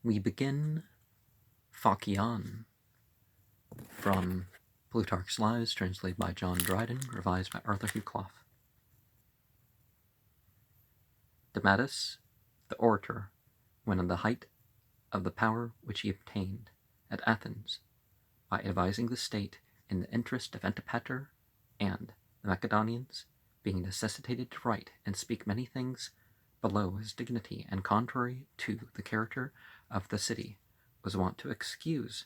We begin Phocion from Plutarch's Lives, translated by John Dryden, revised by Hugh Clough. Demades, the orator, when in the height of the power which he obtained at Athens, by advising the state in the interest of Antipater and the Macedonians, being necessitated to write and speak many things below his dignity and contrary to the character of the city, was wont to excuse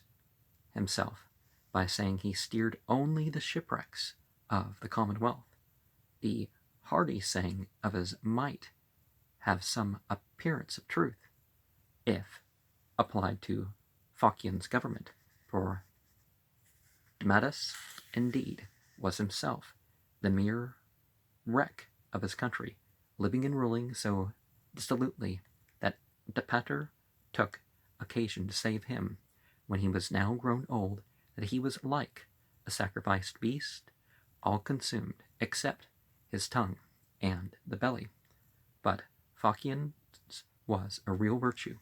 himself by saying he steered only the shipwrecks of the commonwealth. The hardy saying of his might have some appearance of truth, if applied to Phocion's government, for Demades indeed was himself the mere wreck of his country, living and ruling so dissolutely that Antipater took occasion to save him, when he was now grown old, that he was like a sacrificed beast, all consumed, except his tongue and the belly. But Phocion's was a real virtue,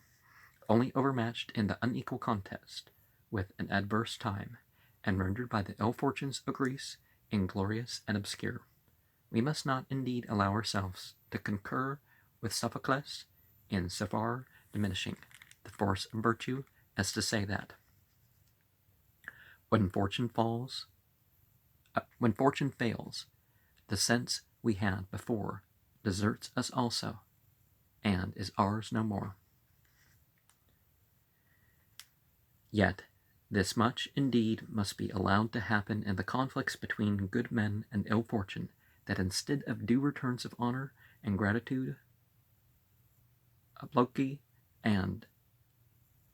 only overmatched in the unequal contest with an adverse time, and rendered by the ill fortunes of Greece inglorious and obscure. We must not indeed allow ourselves to concur with Sophocles in so far diminishing the force of virtue as to say that when fortune fails, the sense we had before deserts us also, and is ours no more. Yet this much indeed must be allowed to happen in the conflicts between good men and ill fortune, that instead of due returns of honor and gratitude, obloquy and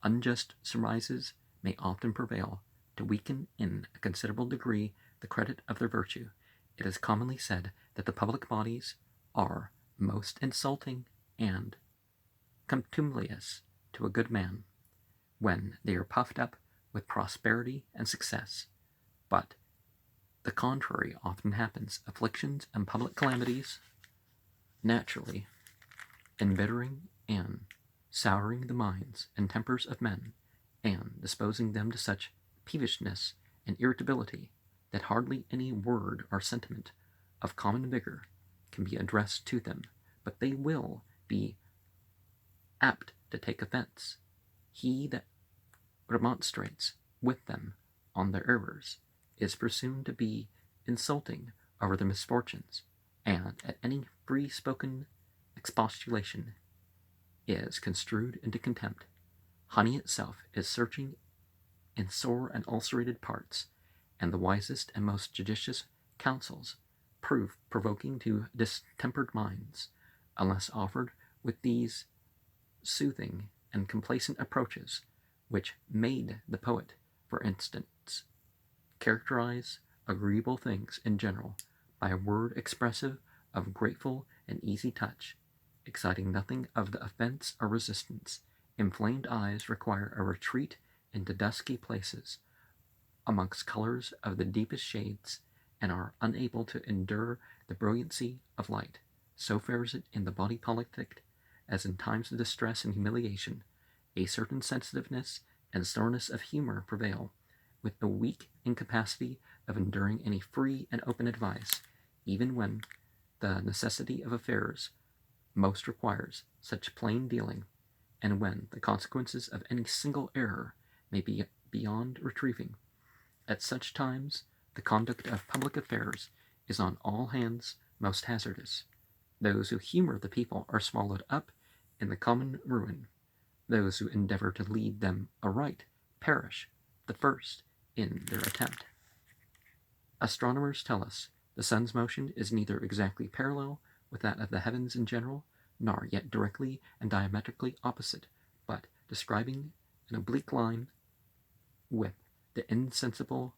unjust surmises may often prevail to weaken in a considerable degree the credit of their virtue. It is commonly said that the public bodies are most insulting and contumelious to a good man when they are puffed up with prosperity and success, but the contrary often happens. Afflictions and public calamities naturally embittering and souring the minds and tempers of men, and disposing them to such peevishness and irritability that hardly any word or sentiment of common vigor can be addressed to them, but they will be apt to take offense. He that remonstrates with them on their errors is presumed to be insulting over their misfortunes, and at any free-spoken expostulation is construed into contempt. Honey itself is searching in sore and ulcerated parts, and the wisest and most judicious counsels prove provoking to distempered minds, unless offered with these soothing and complacent approaches, which made the poet, for instance, characterize agreeable things in general by a word expressive of grateful and easy touch, exciting nothing of the offense or resistance. Inflamed eyes require a retreat into dusky places amongst colors of the deepest shades, and are unable to endure the brilliancy of light. So fares it in the body politic, as in times of distress and humiliation. A certain sensitiveness and soreness of humor prevail, with the weak incapacity of enduring any free and open advice, even when the necessity of affairs most requires such plain dealing, and when the consequences of any single error may be beyond retrieving. At such times the conduct of public affairs is on all hands most hazardous. Those who humor the people are swallowed up in the common ruin. Those who endeavor to lead them aright perish the first in their attempt. Astronomers tell us the sun's motion is neither exactly parallel with that of the heavens in general, nor yet directly and diametrically opposite, but describing an oblique line with the insensible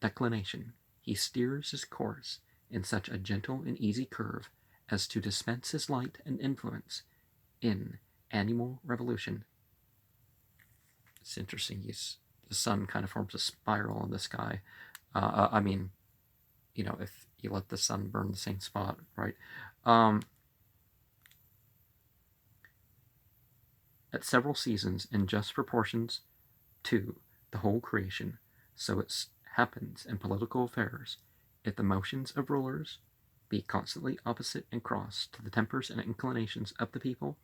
declination. He steers his course in such a gentle and easy curve as to dispense his light and influence in annual revolution. It's interesting. The sun kind of forms a spiral in the sky. If you let the sun burn the same spot, right? at several seasons in just proportions to the whole creation. So it happens in political affairs, if the motions of rulers be constantly opposite and cross to the tempers and inclinations of the people,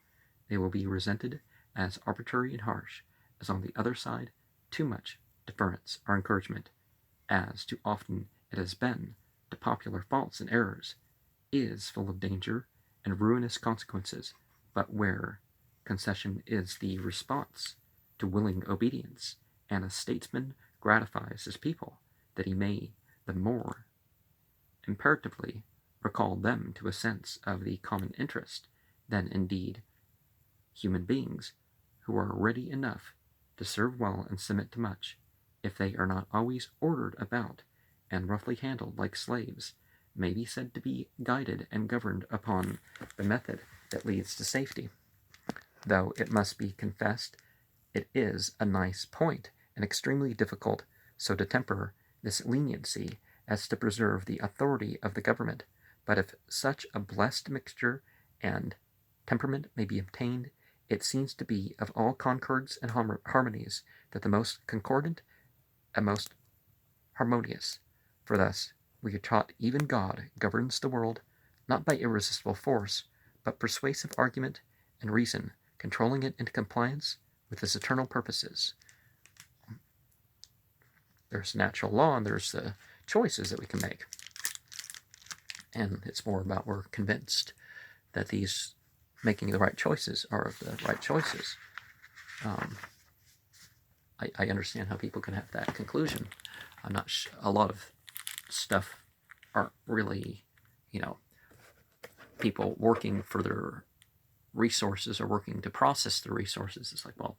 they will be resented as arbitrary and harsh, as on the other side too much deference or encouragement, as too often it has been, to popular faults and errors, is full of danger and ruinous consequences, but where concession is the response to willing obedience, and a statesman gratifies his people, that he may the more imperatively recall them to a sense of the common interest, than indeed human beings, who are ready enough to serve well and submit to much, if they are not always ordered about and roughly handled like slaves, may be said to be guided and governed upon the method that leads to safety. Though it must be confessed, it is a nice point, and extremely difficult so to temper this leniency as to preserve the authority of the government. But if such a blessed mixture and temperament may be obtained, it seems to be of all concords and harmonies that the most concordant and most harmonious. For thus we are taught even God governs the world, not by irresistible force, but persuasive argument and reason, controlling it into compliance with his eternal purposes. There's natural law, and there's the choices that we can make. And it's more about we're convinced that these making the right choices are the right choices. I understand how people can have that conclusion. I'm not a lot of stuff aren't really, people working for their resources or working to process the resources. It's like, well,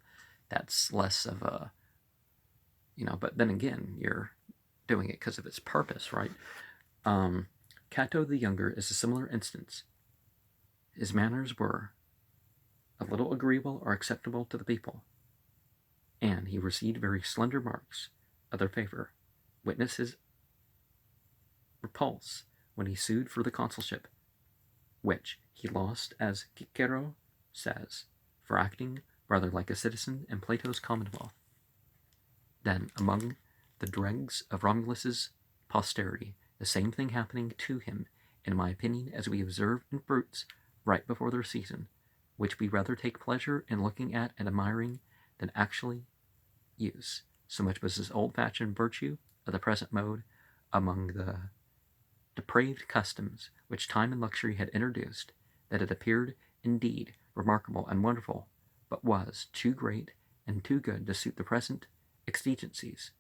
that's less of a, but then again, you're doing it because of its purpose, right? Cato the Younger is a similar instance. His manners were a little agreeable or acceptable to the people, and he received very slender marks of their favor. Witness his repulse when he sued for the consulship, which he lost, as Cicero says, for acting rather like a citizen in Plato's Commonwealth than among the dregs of Romulus's posterity. The same thing happening to him, in my opinion, as we observe in fruits right before their season, which we rather take pleasure in looking at and admiring than actually use. So much was this old-fashioned virtue of the present mode among the depraved customs which time and luxury had introduced, that it appeared indeed remarkable and wonderful, but was too great and too good to suit the present exigencies,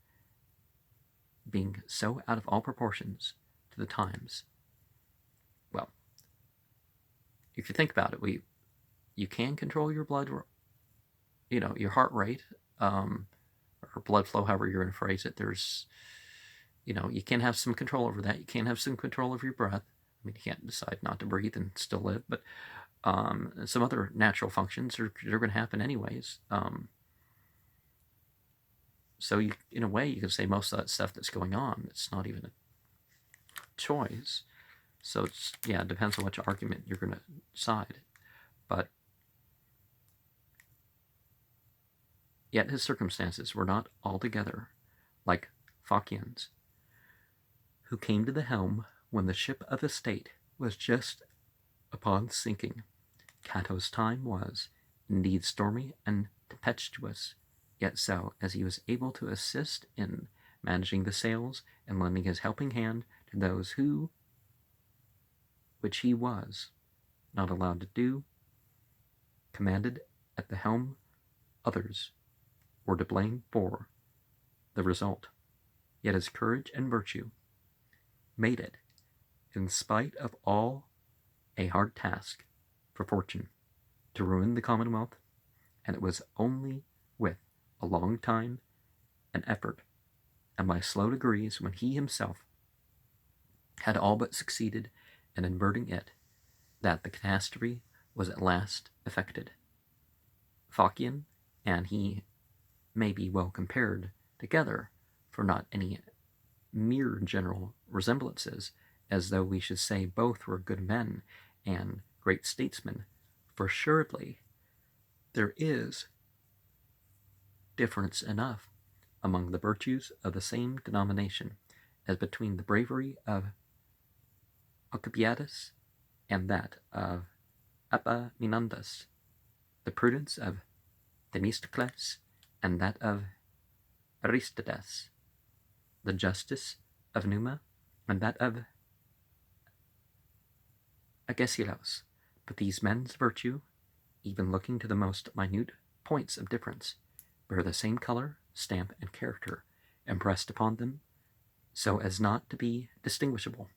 being so out of all proportions to the times. Well, if you think about it, you can control your blood, your heart rate, or blood flow, however you're going to phrase it. There's, you can have some control over that. You can have some control over your breath. I mean, you can't decide not to breathe and still live, but some other natural functions they're going to happen anyways. So in a way, you can say most of that stuff that's going on, it's not even a choice. So it depends on which argument you're going to side. But yet his circumstances were not altogether like Phocion's, who came to the helm when the ship of the state was just upon sinking. Cato's time was indeed stormy and tempestuous, yet so as he was able to assist in managing the sails and lending his helping hand to those which he was not allowed to do, commanded at the helm, others were to blame for the result. Yet his courage and virtue made it, in spite of all, a hard task for fortune to ruin the Commonwealth, and it was only with a long time and effort, and by slow degrees, when he himself had all but succeeded in inverting it, that the catastrophe was at last effected. Phocion and he may be well compared together, for not any mere general resemblances, as though we should say both were good men and great statesmen, for assuredly There is difference enough among the virtues of the same denomination as between the bravery of Alcibiades and that of Epaminondas, the prudence of Themistocles and that of Aristides, the justice of Numa and that of Agesilaus. But these men's virtue, even looking to the most minute points of difference, bear the same color, stamp, and character impressed upon them, so as not to be distinguishable.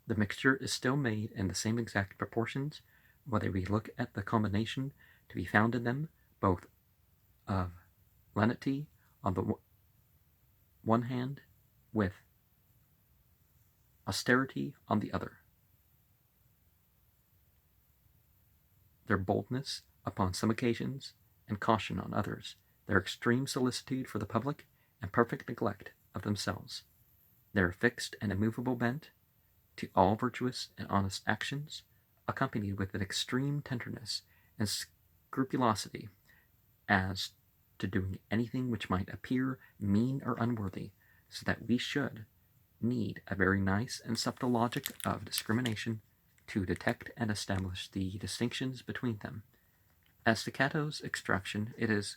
The mixture is still made in the same exact proportions, whether we look at the combination to be found in them, both of lenity on the one hand, with austerity on the other. Their boldness upon some occasions, and caution on others, their extreme solicitude for the public, and perfect neglect of themselves, their fixed and immovable bent to all virtuous and honest actions, accompanied with an extreme tenderness and scrupulosity as to doing anything which might appear mean or unworthy, so that we should need a very nice and subtle logic of discrimination to detect and establish the distinctions between them. As to Cato's extraction, it is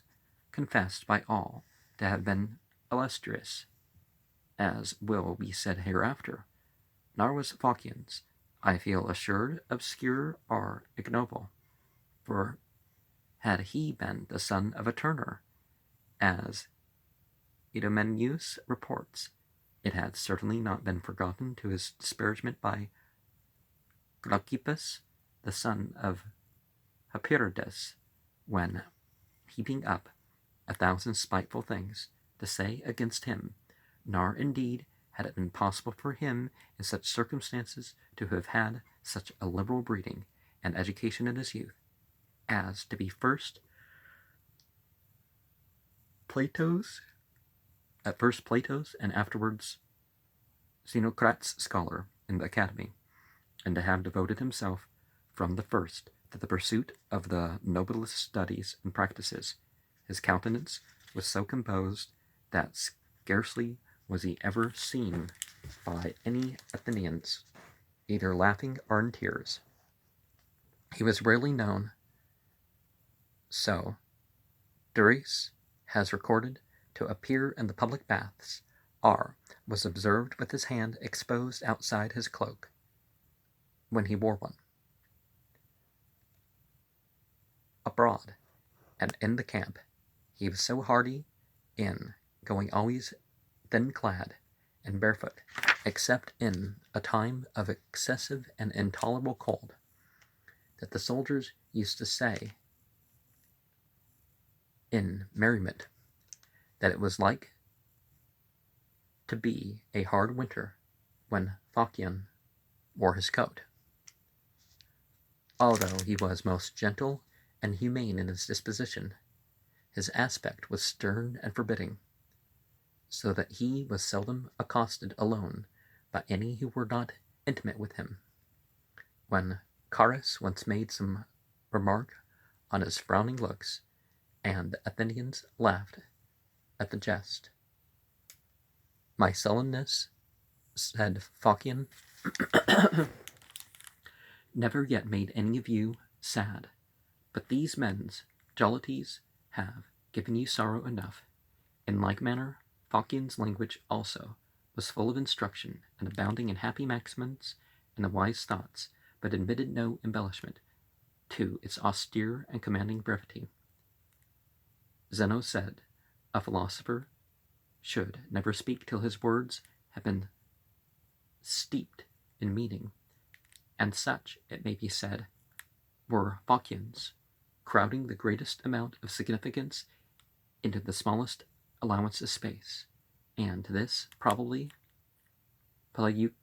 confessed by all to have been illustrious, as will be said hereafter. Nor was Phocian's, I feel assured, obscure or ignoble, for had he been the son of a turner, as Idomeneus reports, it had certainly not been forgotten to his disparagement by Glaucippus, the son of Hyperides, when, heaping up 1,000 spiteful things to say against him, nor indeed had it been possible for him in such circumstances to have had such a liberal breeding and education in his youth, as to be first Plato's and afterwards Xenocrates' scholar in the academy, and to have devoted himself from the first to the pursuit of the noblest studies and practices. His countenance was so composed that scarcely was he ever seen by any Athenians, either laughing or in tears. He was rarely known so. Dryden has recorded to appear in the public baths, or was observed with his hand exposed outside his cloak, when he wore one. Abroad, and in the camp, he was so hardy in going always thin clad and barefoot, except in a time of excessive and intolerable cold, that the soldiers used to say in merriment that it was like to be a hard winter when Phocion wore his coat. Although he was most gentle and humane in his disposition, his aspect was stern and forbidding, so that he was seldom accosted alone by any who were not intimate with him. When Carus once made some remark on his frowning looks, and the Athenians laughed at the jest, "My sullenness," said Phocion, "never yet made any of you sad, but these men's jollities have given you sorrow enough." In like manner, Phocion's language also was full of instruction and abounding in happy maxims and the wise thoughts, but admitted no embellishment to its austere and commanding brevity. Zeno said, "A philosopher should never speak till his words have been steeped in meaning," and such, it may be said, were Phocion's, crowding the greatest amount of significance into the smallest allowance of space, and this probably Palaiuctus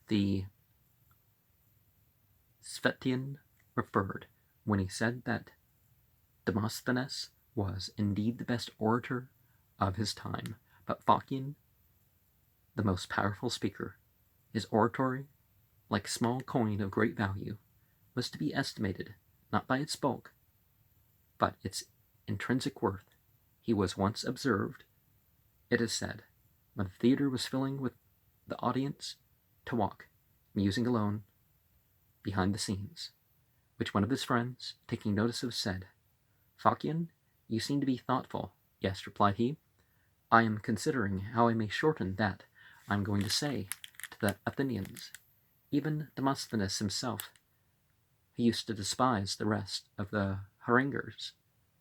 the Sphetian referred when he said that Demosthenes was indeed the best orator of his time, but Phocion the most powerful speaker. His oratory, like small coin of great value, was to be estimated not by its bulk, but its intrinsic worth. He was once observed, it is said, when the theatre was filling with the audience, to walk, musing alone, behind the scenes, which one of his friends, taking notice of, said, "Phocion, you seem to be thoughtful." "Yes," replied he, "I am considering how I may shorten that I am going to say to the Athenians." Even Demosthenes himself, who used to despise the rest of the haranguers,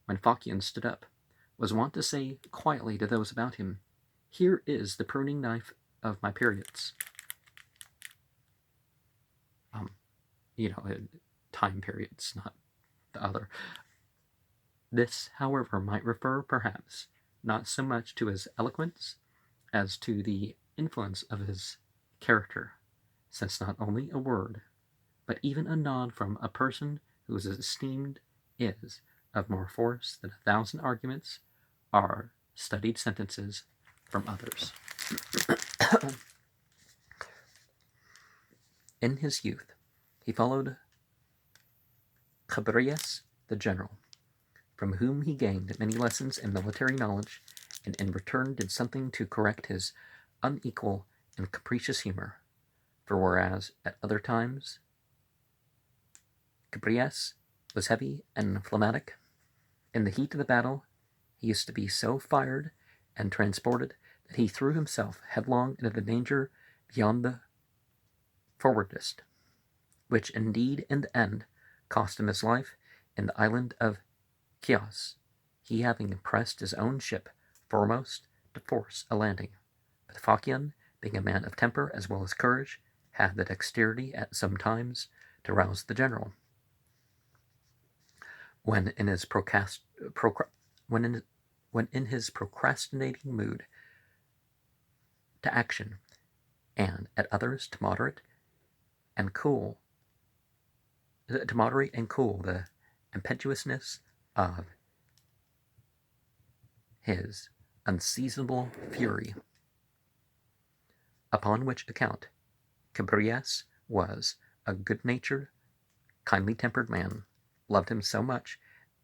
when Phocion stood up, was wont to say quietly to those about him, "Here is the pruning knife of my periods." Time periods, not the other. This, however, might refer, perhaps, not so much to his eloquence as to the influence of his character, since not only a word, but even a nod from a person who is esteemed is of more force than 1,000 arguments are studied sentences from others. In his youth, he followed Chabrias the general, from whom he gained many lessons in military knowledge, and in return did something to correct his unequal and capricious humor. For whereas at other times Chabrias was heavy and phlegmatic, in the heat of the battle he used to be so fired and transported that he threw himself headlong into the danger beyond the forwardest, which indeed in the end cost him his life in the island of Chios, he having pressed his own ship foremost to force a landing. But Phocion, being a man of temper as well as courage, had the dexterity at some times to rouse the general. When in his procrastinating mood, to action, and at others to moderate and cool the impetuousness of his unseasonable fury. Upon which account Chabrias was a good-natured, kindly-tempered man, loved him so much,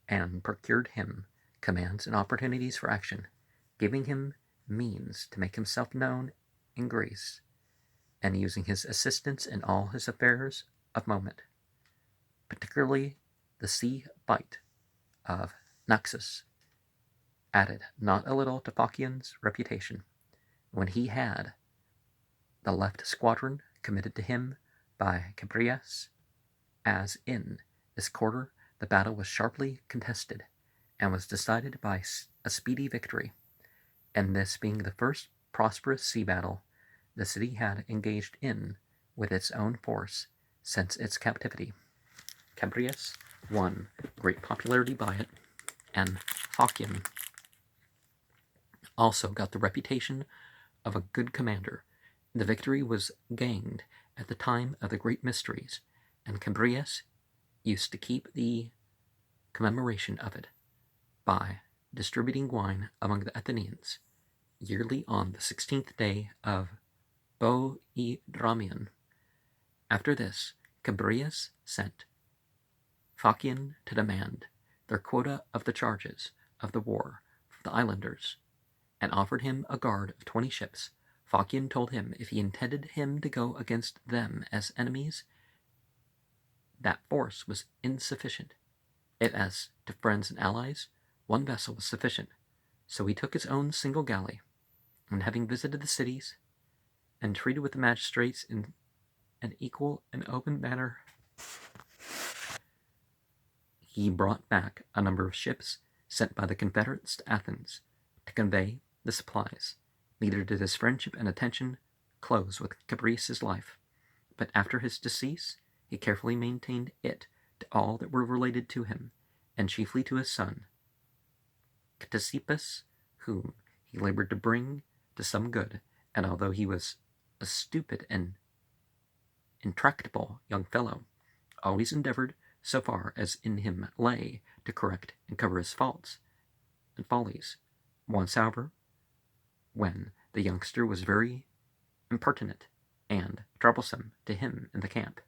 and procured him commands and opportunities for action, giving him means to make himself known in Greece, and using his assistance in all his affairs of moment, particularly the sea fight of Naxos, added not a little to Phocion's reputation, when he had the left squadron committed to him by Chabrias, as in this quarter the battle was sharply contested, and was decided by a speedy victory, and this being the first prosperous sea battle the city had engaged in with its own force since its captivity. Chabrias won great popularity by it, and Phocion also got the reputation of a good commander. The victory was gained at the time of the great mysteries, and Chabrias used to keep the commemoration of it by distributing wine among the Athenians yearly on the 16th day of Boedramion. After this, Chabrias sent Phocion to demand their quota of the charges of the war from the islanders, and offered him a guard of 20 ships. Phocion told him if he intended him to go against them as enemies, that force was insufficient. If as to friends and allies, one vessel was sufficient. So he took his own single galley, and having visited the cities, and treated with the magistrates in an equal and open manner, he brought back a number of ships sent by the Confederates to Athens to convey the supplies. Neither did his friendship and attention close with Chabrias' life, but after his decease he carefully maintained it to all that were related to him, and chiefly to his son Ctesippus, whom he labored to bring to some good, and although he was a stupid and intractable young fellow, always endeavored, so far as in him lay, to correct and cover his faults and follies. Once, however, when the youngster was very impertinent and troublesome to him in the camp,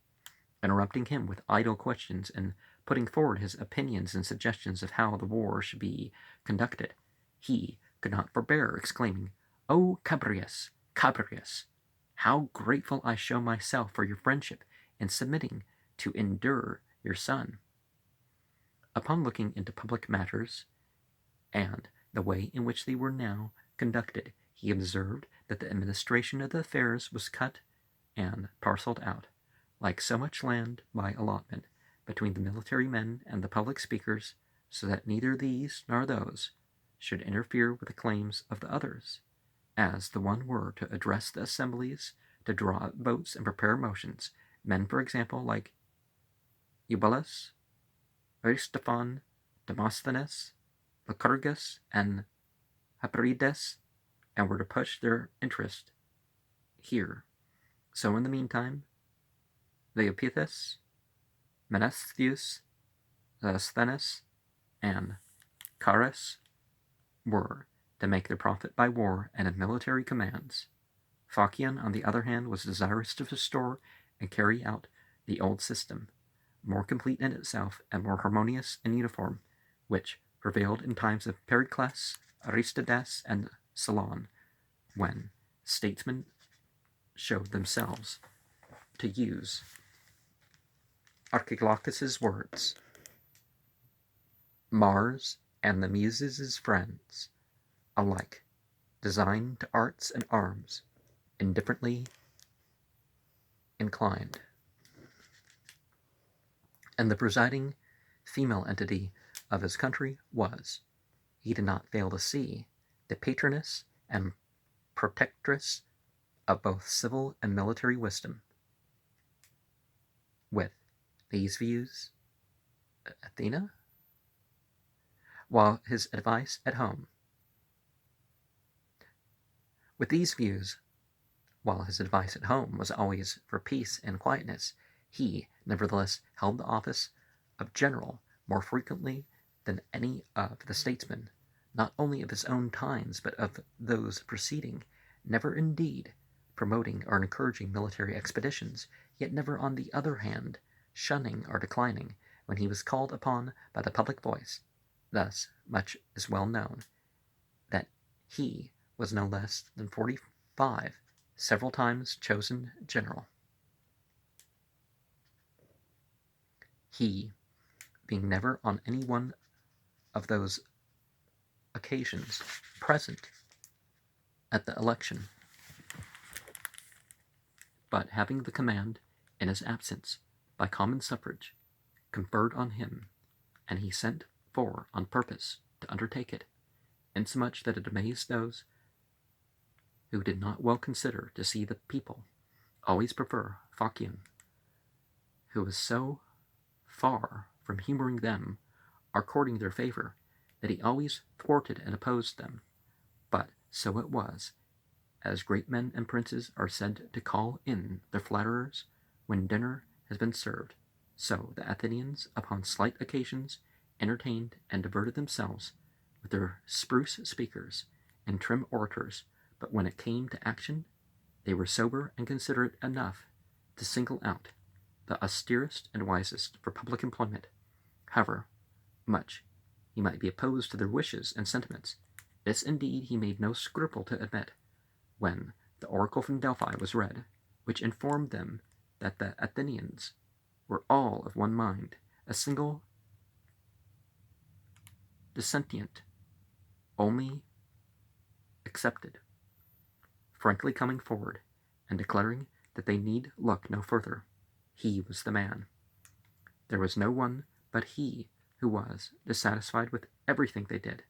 interrupting him with idle questions and putting forward his opinions and suggestions of how the war should be conducted, he could not forbear exclaiming, "O Cabrius, Cabrius, how grateful I show myself for your friendship in submitting to endure your son." Upon looking into public matters and the way in which they were now conducted, he observed that the administration of the affairs was cut and parceled out, like so much land by allotment, between the military men and the public speakers, so that neither these nor those should interfere with the claims of the others, as the one were to address the assemblies, to draw up votes and prepare motions, men, for example, like Eubulus, Aristophon, Demosthenes, Lycurgus, and Hyperides, and were to push their interest here. So in the meantime, Leopidas, Menestheus, Asthenes, and Charis were to make their profit by war and in military commands. Phocion, on the other hand, was desirous to restore and carry out the old system, more complete in itself and more harmonious and uniform, which prevailed in times of Pericles, Aristides, and Solon, when statesmen showed themselves, to use Archilochus's words, Mars and the Muses' friends, alike designed to arts and arms, indifferently inclined. And the presiding female entity of his country was, he did not fail to see, the patroness and protectress of both civil and military wisdom. With these views, Athena, while his advice at home was always for peace and quietness, he nevertheless held the office of general more frequently than any of the statesmen, not only of his own times, but of those preceding, never indeed promoting or encouraging military expeditions, yet never on the other hand shunning or declining when he was called upon by the public voice. Thus much is well known, that he was no less than 45 several times chosen general, he being never on any one of those occasions present at the election, but having the command in his absence by common suffrage conferred on him, and he sent for on purpose to undertake it, insomuch that it amazed those who did not well consider to see the people always prefer Phocion, who was so far from humoring them or courting their favor, that he always thwarted and opposed them. But so it was, as great men and princes are said to call in their flatterers when dinner has been served, so the Athenians, upon slight occasions, entertained and diverted themselves with their spruce speakers and trim orators, but when it came to action, they were sober and considerate enough to single out the austerest and wisest for public employment, however much he might be opposed to their wishes and sentiments. This indeed he made no scruple to admit, when the oracle from Delphi was read, which informed them that the Athenians were all of one mind, a single dissentient only excepted, frankly coming forward and declaring that they need look no further. He was the man. There was no one but he who was dissatisfied with everything they did,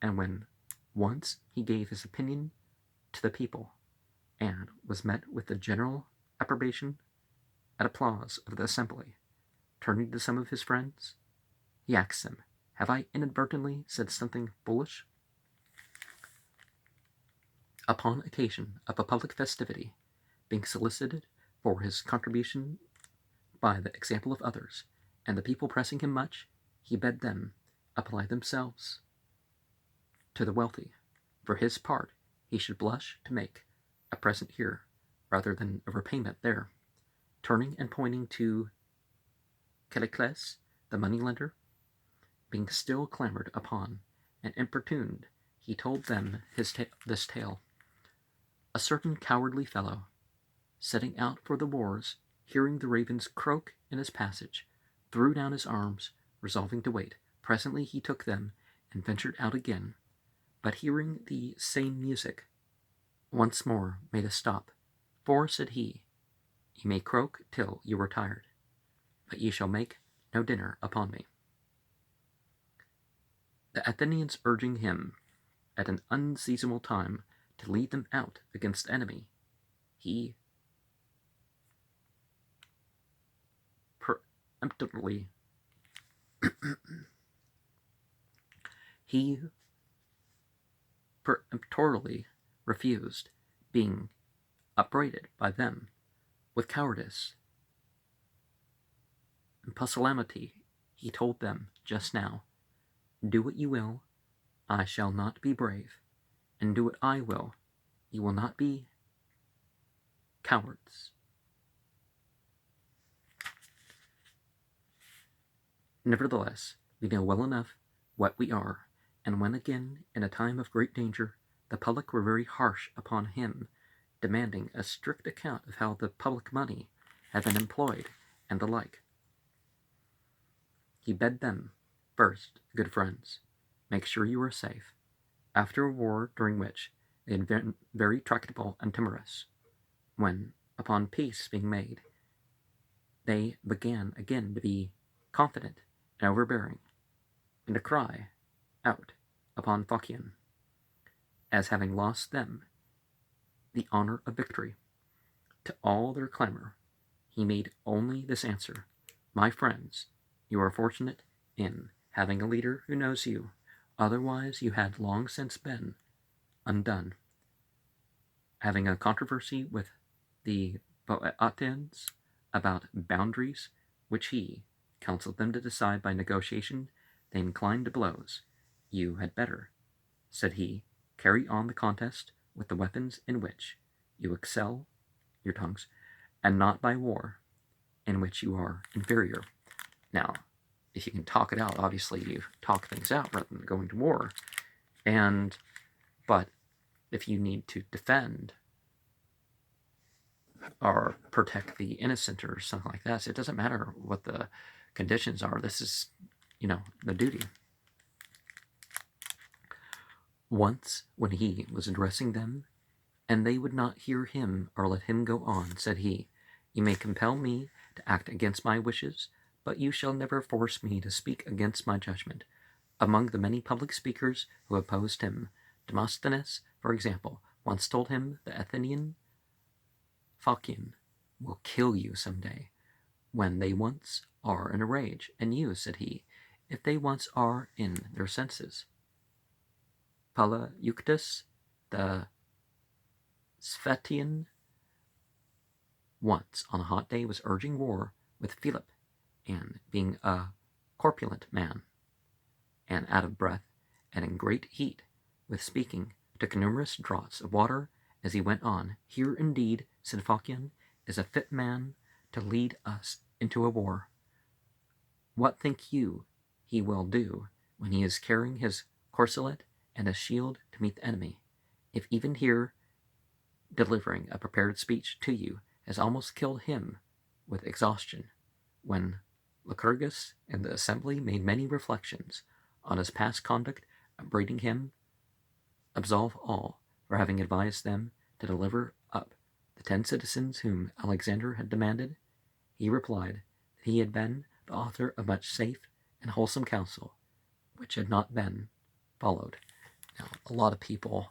and when once he gave his opinion to the people, and was met with the general approbation and applause of the assembly, turning to some of his friends, he asked them, "Have I inadvertently said something foolish?" Upon occasion of a public festivity, being solicited for his contribution by the example of others, and the people pressing him much, he bade them apply themselves to the wealthy. For his part, he should blush to make a present here, rather than of repayment there. Turning and pointing to Callicles, the moneylender, being still clamoured upon and importuned, he told them this tale. A certain cowardly fellow, setting out for the wars, hearing the ravens croak in his passage, threw down his arms, resolving to wait. Presently he took them and ventured out again, but hearing the same music, once more made a stop. For, said he, ye may croak till you are tired, but ye shall make no dinner upon me. The Athenians urging him at an unseasonable time to lead them out against the enemy, he peremptorily refused, being upbraided by them with cowardice and pusillanimity. He told them just now, do what you will, I shall not be brave, and do what I will, you will not be cowards. Nevertheless, we know well enough what we are, and when again, in a time of great danger, the public were very harsh upon him, demanding a strict account of how the public money had been employed, and the like. He bade them, first, good friends, make sure you are safe, after a war during which they had been very tractable and timorous, when, upon peace being made, they began again to be confident and overbearing, and to cry out upon Phocion, as having lost them the honor of victory. To all their clamor he made only this answer, my friends, you are fortunate in having a leader who knows you, otherwise you had long since been undone. Having a controversy with the Boeotians about boundaries, which he counseled them to decide by negotiation, they inclined to blows. You had better, said he, carry on the contest with the weapons in which you excel your tongues, and not by war, in which you are inferior. Now, if you can talk it out, obviously you talk things out rather than going to war. But if you need to defend or protect the innocent or something like that, so it doesn't matter what the conditions are. This is, the duty. Once, when he was addressing them, and they would not hear him or let him go on, said he, you may compel me to act against my wishes, but you shall never force me to speak against my judgment. Among the many public speakers who opposed him, Demosthenes, for example, once told him the Athenian Phocion will kill you some day, when they once are in a rage, and you, said he, if they once are in their senses. Palaiuctus, the Sphatian, once on a hot day was urging war with Philip, and being a corpulent man, and out of breath, and in great heat with speaking, took numerous draughts of water as he went on. Here indeed, said Phocion, is a fit man to lead us into a war. What think you he will do when he is carrying his corselet and a shield to meet the enemy, if even here, delivering a prepared speech to you, has almost killed him with exhaustion, when Lycurgus and the assembly made many reflections on his past conduct, upbraiding him, absolve all for having advised them to deliver up the 10 citizens whom Alexander had demanded, he replied that he had been the author of much safe and wholesome counsel, which had not been followed. Now, a lot of people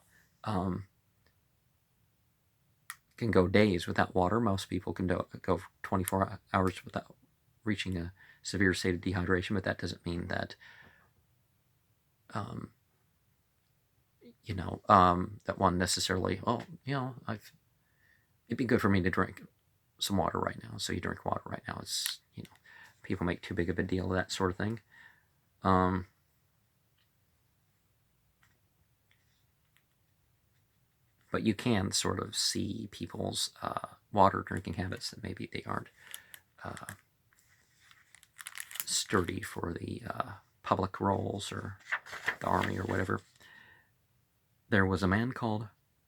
can go days without water. Most people can go 24 hours without reaching a severe state of dehydration, but that doesn't mean that that one necessarily, it'd be good for me to drink some water right now, so you drink water right now. It's, people make too big of a deal of that sort of thing. but you can sort of see people's water drinking habits, that maybe they aren't sturdy for the public roles or the army or whatever. There was a man called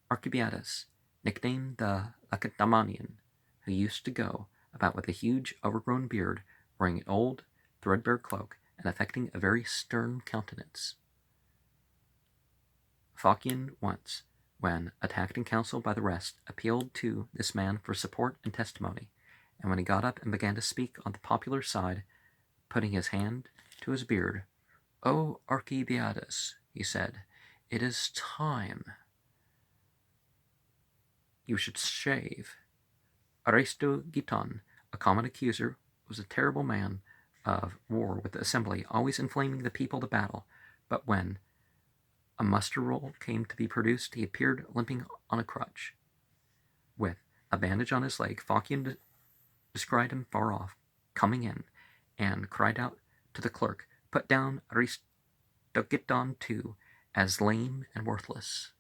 Archibiades, nicknamed the Lacedaemonian, who used to go about with a huge overgrown beard, wearing an old threadbare cloak, and affecting a very stern countenance. Phocion once, when attacked in council by the rest, appealed to this man for support and testimony, and when he got up and began to speak on the popular side, putting his hand to his beard, "O Archibiades," he said, "it is time you should shave." Aristogiton, a common accuser, was a terrible man of war with the assembly, always inflaming the people to battle, but when a muster roll came to be produced, he appeared limping on a crutch. With a bandage on his leg, Phocion descried him far off, coming in, and cried out to the clerk, "Put down Aristogiton too, as lame and worthless."